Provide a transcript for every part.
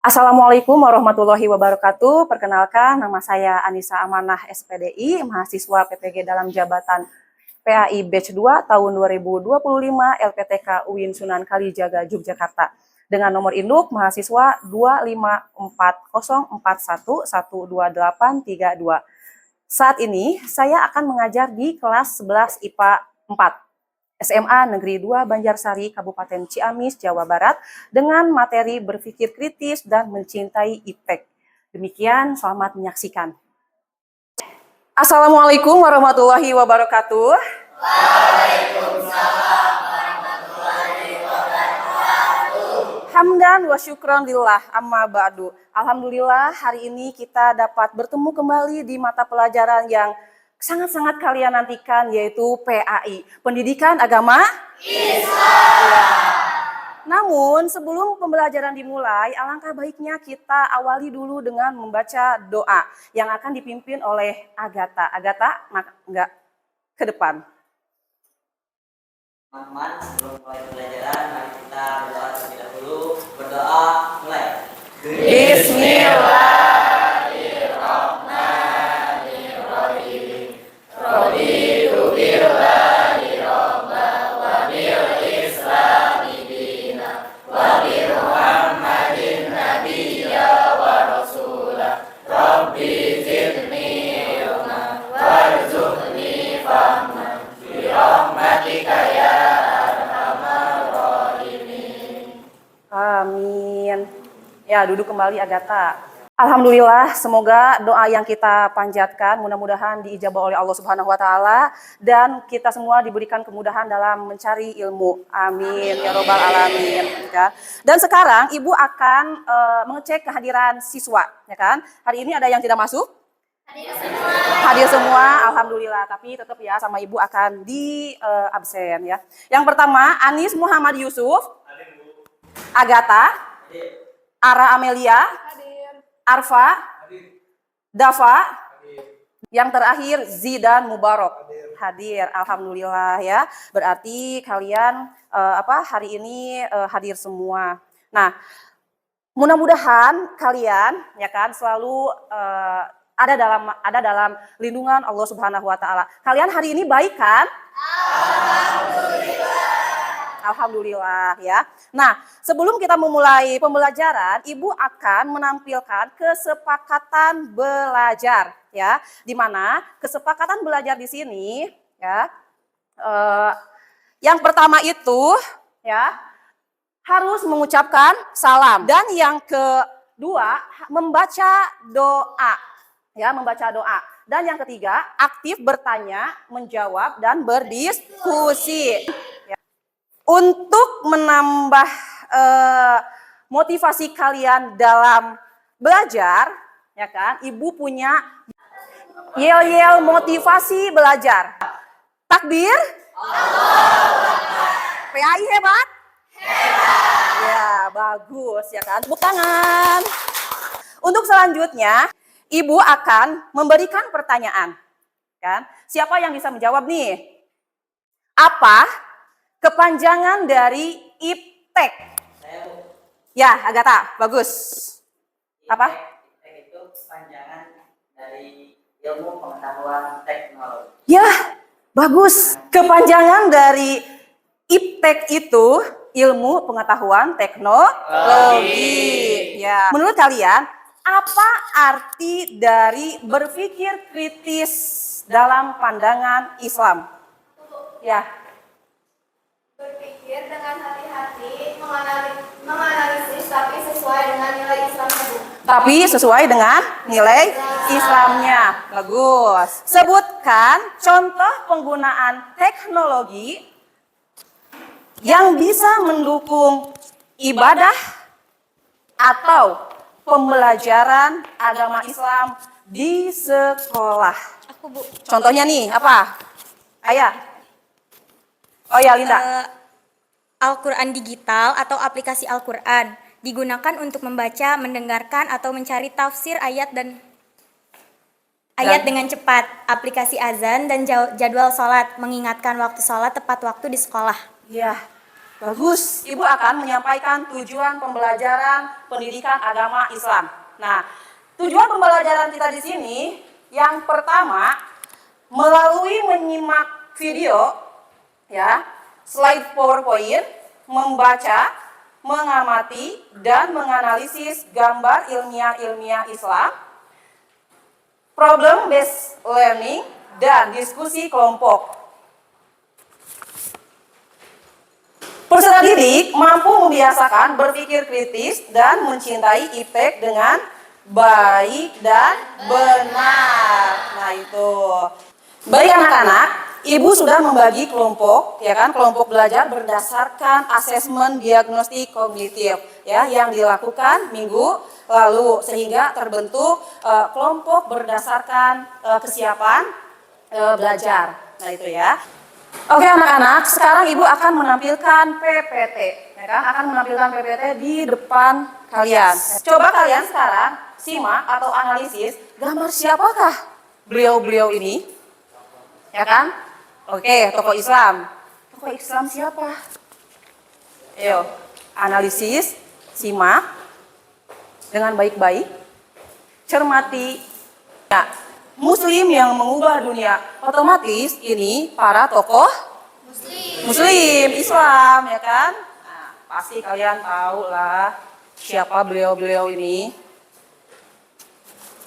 Assalamualaikum warahmatullahi wabarakatuh. Perkenalkan, nama saya Anissa Amanah SPDI, mahasiswa PPG dalam jabatan PAI Batch 2 tahun 2025 LPTK UIN Sunan Kalijaga Yogyakarta. Dengan nomor induk mahasiswa 25404112832. Saat ini saya akan mengajar di kelas 11 IPA 4. SMA Negeri 2 Banjarsari, Kabupaten Ciamis, Jawa Barat, dengan materi berpikir kritis dan mencintai iptek. Demikian, selamat menyaksikan. Assalamualaikum warahmatullahi wabarakatuh. Waalaikumsalam warahmatullahi wabarakatuh. Hamdan wa syukran lillah, amma ba'du. Alhamdulillah, hari ini kita dapat bertemu kembali di mata pelajaran yang sangat-sangat kalian nantikan, yaitu PAI, Pendidikan Agama Islam. Namun sebelum pembelajaran dimulai, alangkah baiknya kita awali dulu dengan membaca doa yang akan dipimpin oleh Agatha. Agatha, enggak ke depan. Teman-teman, sebelum mulai pembelajaran, mari kita berdoa terlebih dahulu. Berdoa, mulai. Bismillah. Raditu billahi rabba wa bil islami dina wa bi Muhammadin nabiyya wa rasulah. Rabbi zidni ilma warzuqni fahma bi rahmatika ya arhamar rahimin. Amin. Ya, duduk kembali Agatha. Alhamdulillah, semoga doa yang kita panjatkan mudah-mudahan diijabah oleh Allah Subhanahu wa taala dan kita semua diberikan kemudahan dalam mencari ilmu. Amin ya robbal alamin, ya. Dan sekarang Ibu akan mengecek kehadiran siswa, ya kan? Hari ini ada yang tidak masuk? Hadir semua, alhamdulillah. Tapi tetap ya sama Ibu akan di absen ya. Yang pertama, Anis Muhammad Yusuf. Agatha. Ara Amelia. Arfa, Dafa, yang terakhir Zidan Mubarak hadir, alhamdulillah ya. Berarti kalian hari ini hadir semua. Nah, mudah-mudahan kalian ya kan selalu ada dalam lindungan Allah Subhanahu wa taala. Kalian hari ini baik kan? Alhamdulillah ya. Nah, sebelum kita memulai pembelajaran, Ibu akan menampilkan kesepakatan belajar ya. Di mana kesepakatan belajar di sini ya. Yang pertama itu ya harus mengucapkan salam dan yang kedua membaca doa. Ya, membaca doa. Dan yang ketiga, aktif bertanya, menjawab dan berdiskusi. Untuk menambah motivasi kalian dalam belajar, ya kan? Ibu punya yel-yel motivasi belajar. Takbir? PAI hebat? Hebat. Ya, bagus ya kan? Tepuk tangan. Untuk selanjutnya, Ibu akan memberikan pertanyaan. Kan? Siapa yang bisa menjawab nih? Apa kepanjangan dari iptek? Ya, Agatha, bagus. Apa? Iptek itu kepanjangan dari ilmu pengetahuan teknologi. Ya, bagus. Kepanjangan dari iptek itu ilmu pengetahuan teknologi. Ya. Menurut kalian, apa arti dari berpikir kritis dalam pandangan Islam? Ya. Berpikir dengan hati-hati, menganalisis tapi sesuai dengan nilai Islamnya, Bu. Tapi sesuai dengan nilai Islamnya. Bagus. Sebutkan contoh penggunaan teknologi yang bisa mendukung ibadah atau pembelajaran agama Islam di sekolah. Aku, Bu. Contohnya nih, apa? Ayah. Oh ya, Linda. Al-Quran digital atau aplikasi Al-Quran digunakan untuk membaca, mendengarkan, atau mencari tafsir ayat dengan cepat. Aplikasi azan dan jadwal sholat mengingatkan waktu sholat tepat waktu di sekolah. Ya, Bagus. Ibu akan menyampaikan tujuan pembelajaran pendidikan agama Islam. Nah, tujuan pembelajaran kita di sini yang pertama melalui menyimak video ya, slide PowerPoint, membaca, mengamati dan menganalisis gambar ilmiah Islam, problem based learning dan diskusi kelompok. Peserta didik mampu membiasakan berpikir kritis dan mencintai IPTEK dengan baik dan benar. Nah itu. Baik anak-anak, ibu sudah membagi kelompok, ya kan, kelompok belajar berdasarkan asesmen diagnostik kognitif, ya, yang dilakukan minggu lalu sehingga terbentuk kelompok berdasarkan kesiapan belajar. Nah itu ya. Oke anak-anak, sekarang ibu akan menampilkan PPT, ya kan? Akan menampilkan PPT di depan kalian. Coba kalian sekarang simak atau analisis gambar siapakah beliau-beliau ini, ya kan? Oke, tokoh Islam. Tokoh Islam siapa? Ayo, analisis, simak dengan baik-baik, cermati. Ya. Muslim yang mengubah dunia, otomatis ini para tokoh Muslim Islam, ya kan? Nah, pasti kalian tahu lah siapa beliau-beliau ini.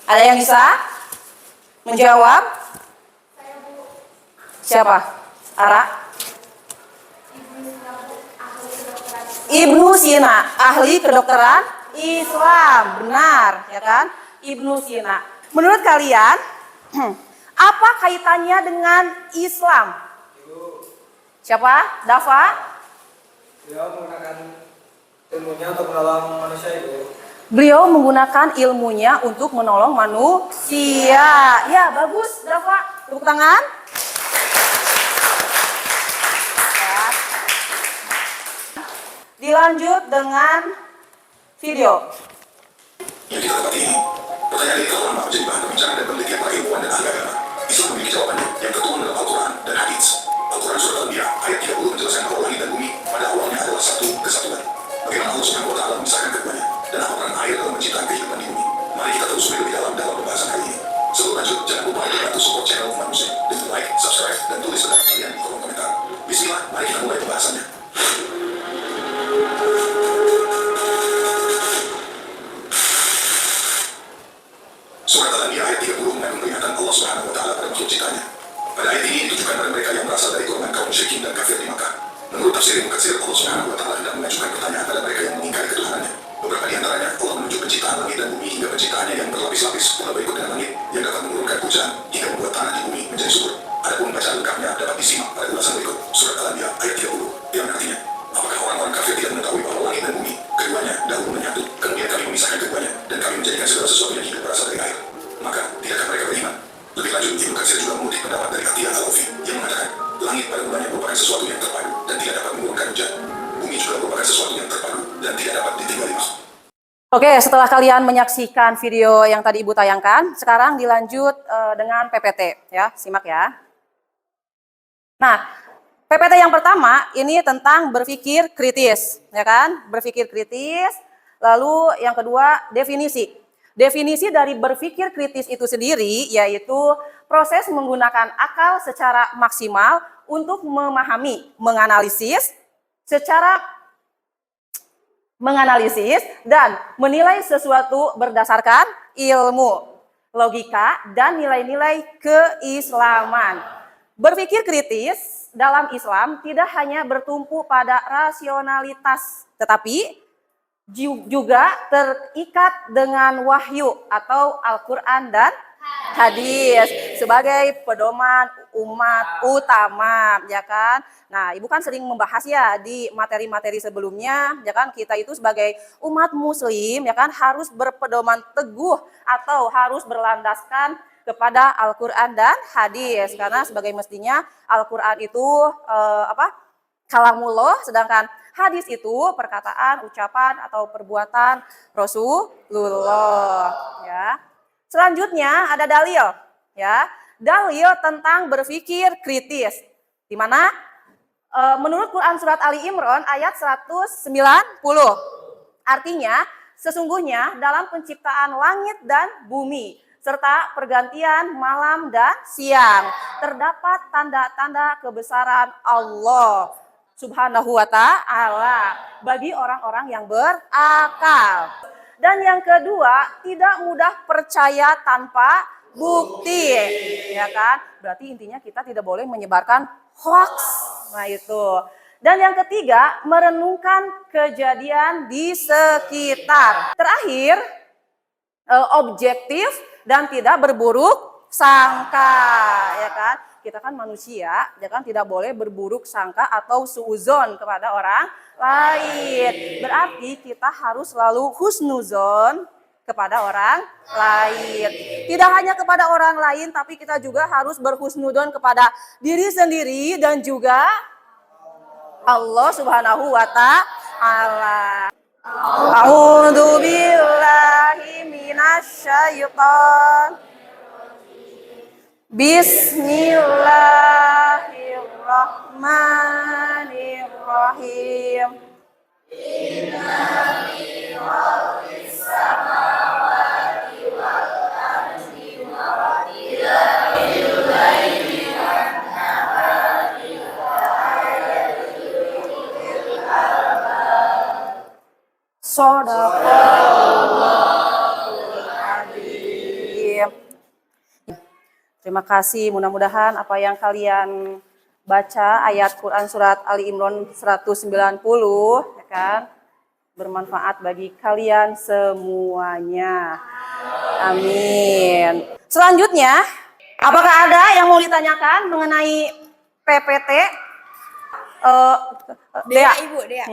Ada yang bisa menjawab? Siapa? Ara? Ibnu Sina, ahli kedokteran Islam, benar, ya kan? Ibnu Sina. Menurut kalian, apa kaitannya dengan Islam? Siapa? Dafa? Beliau menggunakan ilmunya untuk menolong manusia itu. Beliau menggunakan ilmunya untuk menolong manusia. Ya, bagus, Dafa. Tepuk tangan. Ya. Dilanjut dengan video. Yang kita dapati ini, pertanyaan ini telah lama menjadi bahan pembicaraan dan penelitian para ilmuwan dan ahli agama. Islam memiliki jawabannya yang tertuang dalam Al-Quran dan Hadits. Al-Quran Surat Al-Anbiya ayat 30 menjelaskan bahwa langit dan bumi pada awalnya adalah satu kesatuan. Bagaimana Allah Subhanahu wa Ta'ala memisahkan keduanya dan apa peran air dalam menciptakan kehidupan di bumi. Mari kita telusuri lebih dalam pembahasan kali ini. Sebelum lanjut, jangan lupa untuk bantu support channel Umat Muslim dengan like, subscribe, dan tulis pendapat kalian di kolom komentar. Bismillah, mari kita mulai pembahasannya. Surat Al-Anbiya ayat 30 mengandung peringatan Allah Subhanahu wa Ta'ala pada makhluk ciptanya. Pada ayat ini ditujukan pada mereka yang berasal dari golongan kaum musyrikin dan kafir di Makkah. Menurut tafsir Ibnu Katsir, Allah Subhanahu wa Ta'ala hendak mengajukan pertanyaan pada mereka yang mengingkari ketuhanannya. Beberapa di antaranya Allah menunjuk penciptaan langit dan bumi hingga penciptaannya yang berlapis-lapis pula berikut dengan langit yang dapat menurunkan hujan hingga membuat tanah di bumi menjadi subur. Adapun bacaan lengkapnya dapat disimak pada ulasan berikut Surat Al-Anbiya ayat 30 yang artinya, apakah orang-orang kafir tidak mengetahui bahwa langit dan bumi keduanya dahulu menyatu, kemudian kami memisahkan keduanya dan kami menjadikan segala sesuatu yang hidup berasal dari air. Maka tidakkah mereka beriman? Lebih lanjut, Ibnu Katsir juga mengutip pendapat dari Atiyah Al-Aufi yang mengatakan langit pada mulanya merupakan sesuatu yang terpadu dan tidak dapat menurunkan hujan. Bumi juga merupakan sesuatu yang terpadu dan tidak dapat ditinggali makhluk. Oke, setelah kalian menyaksikan video yang tadi Ibu tayangkan, sekarang dilanjut dengan PPT, ya, simak ya. Nah, PPT yang pertama ini tentang berpikir kritis, ya kan? Berpikir kritis. Lalu yang kedua definisi. Definisi dari berpikir kritis itu sendiri yaitu proses menggunakan akal secara maksimal untuk memahami, menganalisis dan menilai sesuatu berdasarkan ilmu, logika, dan nilai-nilai keislaman. Berpikir kritis dalam Islam tidak hanya bertumpu pada rasionalitas, tetapi juga terikat dengan wahyu atau Al-Quran dan hadis sebagai pedoman umat utama, ya kan? Nah, Ibu kan sering membahas ya di materi-materi sebelumnya, ya kan? Kita itu sebagai umat muslim, ya kan, harus berpedoman teguh atau harus berlandaskan kepada Al-Quran dan hadis, karena sebagai mestinya Al-Quran itu kalamullah, sedangkan hadis itu perkataan, ucapan atau perbuatan Rasulullah, ya. Selanjutnya ada dalil, ya. Dalil tentang berpikir kritis. Di mana Menurut Quran surat Ali Imran ayat 190. Artinya, sesungguhnya dalam penciptaan langit dan bumi serta pergantian malam dan siang terdapat tanda-tanda kebesaran Allah Subhanahu wa ta'ala bagi orang-orang yang berakal. Dan yang kedua, tidak mudah percaya tanpa bukti, ya kan? Berarti intinya kita tidak boleh menyebarkan hoax. Nah itu. Dan yang ketiga, merenungkan kejadian di sekitar. Terakhir, objektif dan tidak berburuk sangka, ya kan? Kita kan manusia, ya kan, tidak boleh berburuk sangka atau suuzon kepada orang lain. Berarti kita harus selalu husnuzon kepada orang lain. Tidak hanya kepada orang lain, tapi kita juga harus berhusnuzon kepada diri sendiri dan juga Allah Subhanahu wa ta'ala. A'udzu billahi minasyaitonir Bismillahirrahmanirrahim. Shadaqallahul Adzim. Terima kasih, mudah-mudahan apa yang kalian baca ayat Quran surat Ali Imran 190 ya kan bermanfaat bagi kalian semuanya. Amin. Selanjutnya, apakah ada yang mau ditanyakan mengenai PPT? Dea. Ibu, Dea.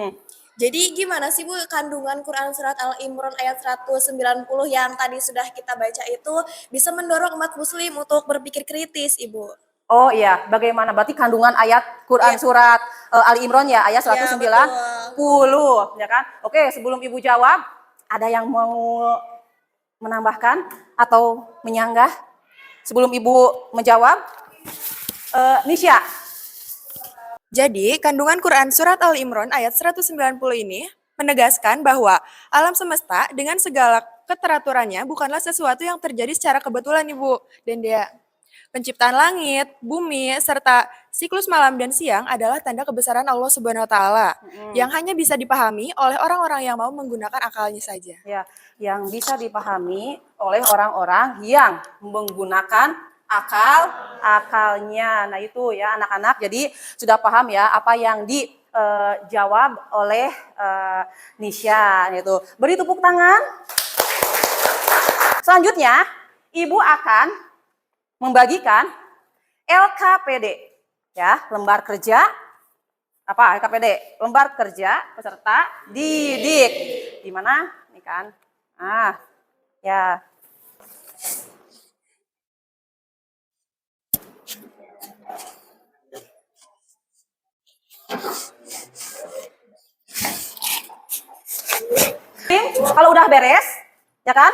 Jadi gimana sih Bu kandungan Quran Surat Al-Imran ayat 190 yang tadi sudah kita baca itu bisa mendorong umat muslim untuk berpikir kritis Ibu? Oh iya, bagaimana? Berarti kandungan ayat Quran surat Ali Imran ya, ayat 190 ya kan? Oke, sebelum Ibu jawab, ada yang mau menambahkan atau menyanggah? Sebelum Ibu menjawab, Nisha. Jadi, kandungan Quran Surat Al-Imran ayat 190 ini menegaskan bahwa alam semesta dengan segala keteraturannya bukanlah sesuatu yang terjadi secara kebetulan, Ibu. Dan dia penciptaan langit, bumi, serta siklus malam dan siang adalah tanda kebesaran Allah Subhanahu wa taala yang hanya bisa dipahami oleh orang-orang yang mau menggunakan akalnya saja. Ya, yang bisa dipahami oleh orang-orang yang menggunakan akalnya. Nah itu ya anak-anak, jadi sudah paham ya apa yang dijawab oleh Nisha itu. Beri tepuk tangan. Selanjutnya Ibu akan membagikan LKPD ya, lembar kerja apa LKPD? Lembar kerja peserta didik. Di mana? Ini kan. Ya. Kalau udah beres, ya kan?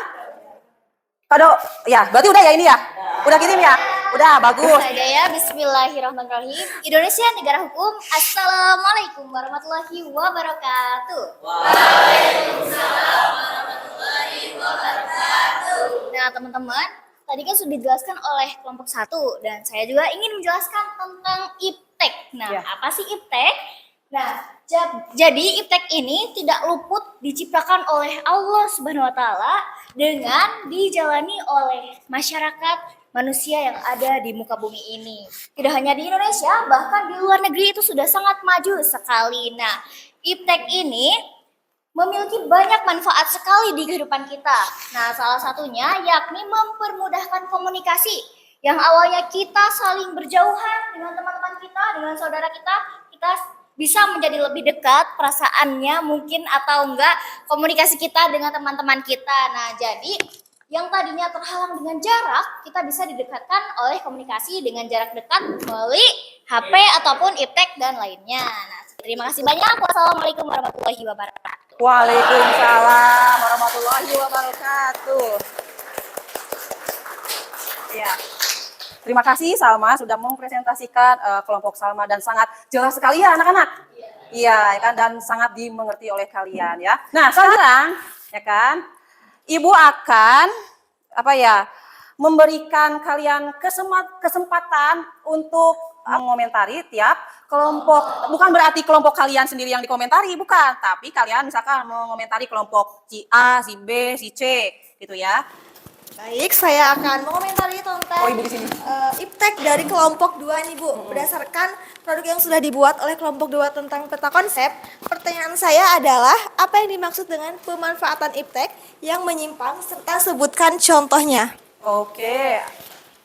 Kado, ya, berarti udah ya ini ya? Udah kirim ya? Udah, bagus. Saja ya, bismillahirrahmanirrahim. Indonesia negara hukum. Assalamualaikum warahmatullahi wabarakatuh. Waalaikumsalam warahmatullahi wabarakatuh. Nah, teman-teman, tadi kan sudah dijelaskan oleh kelompok 1 dan saya juga ingin menjelaskan tentang IPTEK. Nah, apa sih IPTEK? Nah, jadi IPTEK ini tidak luput diciptakan oleh Allah Subhanahu wa taala dengan dijalani oleh masyarakat manusia yang ada di muka bumi ini. Tidak hanya di Indonesia, bahkan di luar negeri itu sudah sangat maju sekali. Nah, IPTEK ini memiliki banyak manfaat sekali di kehidupan kita. Nah, salah satunya yakni mempermudahkan komunikasi. Yang awalnya kita saling berjauhan dengan teman-teman kita, dengan saudara kita bisa menjadi lebih dekat perasaannya mungkin atau enggak komunikasi kita dengan teman-teman kita. Nah, jadi yang tadinya terhalang dengan jarak, kita bisa didekatkan oleh komunikasi dengan jarak dekat melalui HP ataupun IPTEK dan lainnya. Nah, terima kasih banyak. Wassalamualaikum warahmatullahi wabarakatuh. Waalaikumsalam warahmatullahi wabarakatuh. Ya. Terima kasih Salma sudah mempresentasikan kelompok Salma dan sangat jelas sekali ya anak-anak. Iya, ya kan, dan sangat dimengerti oleh kalian ya. Nah, sekarang ya kan, Ibu akan memberikan kalian kesempatan untuk mengomentari tiap kelompok. Bukan berarti kelompok kalian sendiri yang dikomentari, bukan. Tapi kalian misalkan mengomentari kelompok si A, si B, si C, gitu ya. Baik, saya akan mengomentari tentang Ibu di sini. iptek dari kelompok 2 nih Bu. Berdasarkan produk yang sudah dibuat oleh kelompok 2 tentang peta konsep, pertanyaan saya adalah apa yang dimaksud dengan pemanfaatan iptek yang menyimpang serta sebutkan contohnya. Oke.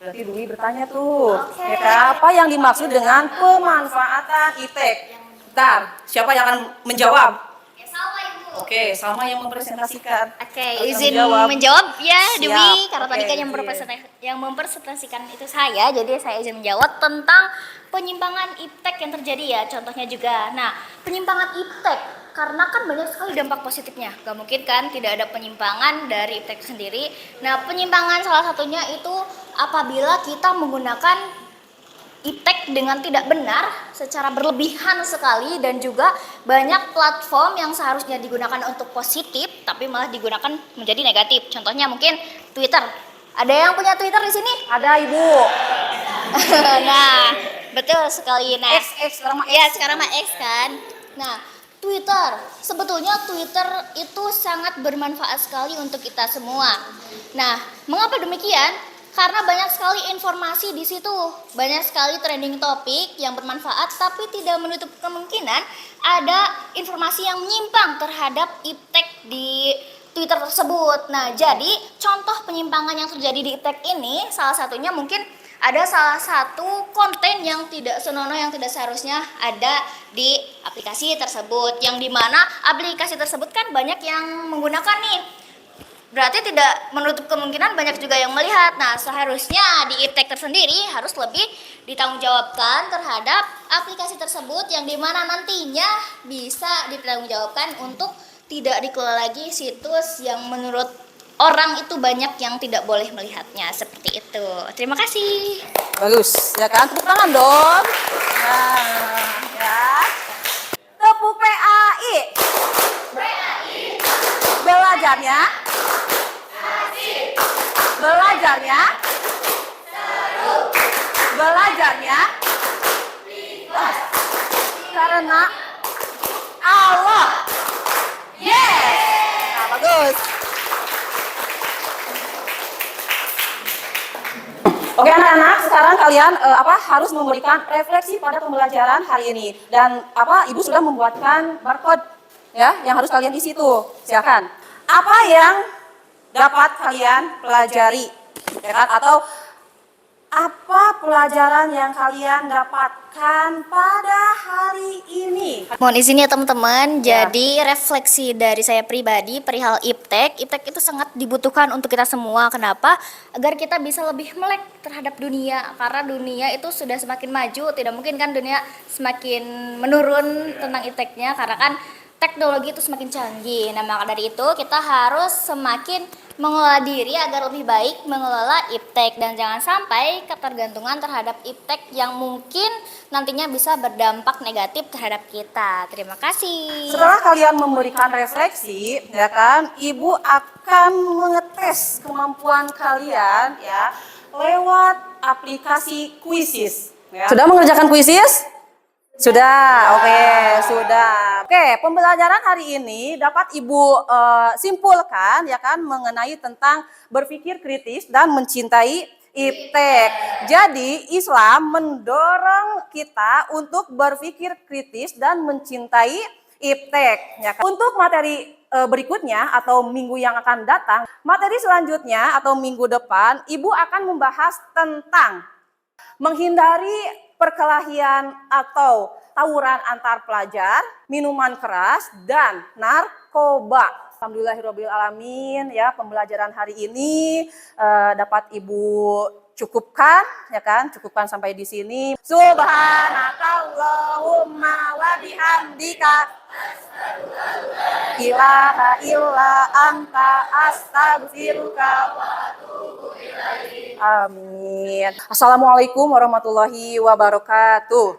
Berarti Dwi bertanya tuh. Ya kan? Apa yang dimaksud dengan pemanfaatan iptek? Bentar, siapa yang akan menjawab? Sama Ibu. Oke, Salma yang mempresentasikan. Oke, Kalian izin menjawab. menjawab ya Siap. Dewi, karena Oke, tadi kan yang mempresentasikan itu saya, jadi saya izin menjawab tentang penyimpangan iptek yang terjadi ya, contohnya juga. Nah, penyimpangan iptek, karena kan banyak sekali dampak positifnya, gak mungkin kan tidak ada penyimpangan dari iptek sendiri. Nah, penyimpangan salah satunya itu apabila kita menggunakan iptek dengan tidak benar secara berlebihan sekali, dan juga banyak platform yang seharusnya digunakan untuk positif tapi malah digunakan menjadi negatif. Contohnya mungkin Twitter. Ada yang punya Twitter di sini? Ada Ibu. Nah, betul sekali. Nah, X sekarang mah X. ya sekarang mah X kan. Nah, Twitter. Sebetulnya Twitter itu sangat bermanfaat sekali untuk kita semua. Nah, mengapa demikian? Karena banyak sekali informasi di situ, banyak sekali trending topik yang bermanfaat, tapi tidak menutup kemungkinan ada informasi yang menyimpang terhadap iptek di Twitter tersebut. Nah, jadi contoh penyimpangan yang terjadi di iptek ini, salah satunya mungkin ada salah satu konten yang tidak senonoh, yang tidak seharusnya ada di aplikasi tersebut, yang dimana aplikasi tersebut kan banyak yang menggunakan nih. Berarti tidak menutup kemungkinan banyak juga yang melihat. Nah, seharusnya di iptek tersendiri harus lebih ditanggungjawabkan terhadap aplikasi tersebut, yang dimana nantinya bisa ditanggungjawabkan untuk tidak dikelola lagi situs yang menurut orang itu banyak yang tidak boleh melihatnya, seperti itu. Terima kasih. Bagus, ya kan? Tepuk tangan dong. Nah, ya. Tepuk PAI. Belajarnya. Belajarnya. Belajarnya. Karena Allah. Yes. Nah, bagus. Oke anak-anak, sekarang kalian harus memberikan refleksi pada pembelajaran hari ini, dan Ibu sudah membuatkan barcode ya yang harus kalian isi tuh. Silakan. Apa yang dapat kalian pelajari, ya kan? Atau apa pelajaran yang kalian dapatkan pada hari ini? Mohon izin ya teman-teman, Ya. jadi refleksi dari saya pribadi perihal iptek. Iptek itu sangat dibutuhkan untuk kita semua. Kenapa? Agar kita bisa lebih melek terhadap dunia. Karena dunia itu sudah semakin maju, tidak mungkin kan dunia semakin menurun tentang ipteknya, karena kan teknologi itu semakin canggih. Nah, maka dari itu kita harus semakin mengelola diri agar lebih baik mengelola iptek, dan jangan sampai ketergantungan terhadap iptek yang mungkin nantinya bisa berdampak negatif terhadap kita. Terima kasih. Setelah kalian memberikan refleksi, ya kan, Ibu akan mengetes kemampuan kalian ya lewat aplikasi Quizzes. Ya. Sudah mengerjakan Quizzes? Sudah, oke, sudah. Oke, pembelajaran hari ini dapat Ibu simpulkan ya kan mengenai tentang berpikir kritis dan mencintai iptek. Jadi Islam mendorong kita untuk berpikir kritis dan mencintai iptek. Ya kan? Untuk materi berikutnya atau minggu yang akan datang, materi selanjutnya atau minggu depan, Ibu akan membahas tentang menghindari perkelahian atau tawuran antar pelajar, minuman keras, dan narkoba. Alhamdulillahirrahmanirrahim ya, pembelajaran hari ini dapat Ibu cukupkan ya kan, cukupkan sampai di sini. Subhanakallahumma wa bihamdika ilaha illa anta astaghfiruka wa atubu Amin. Assalamualaikum warahmatullahi wabarakatuh.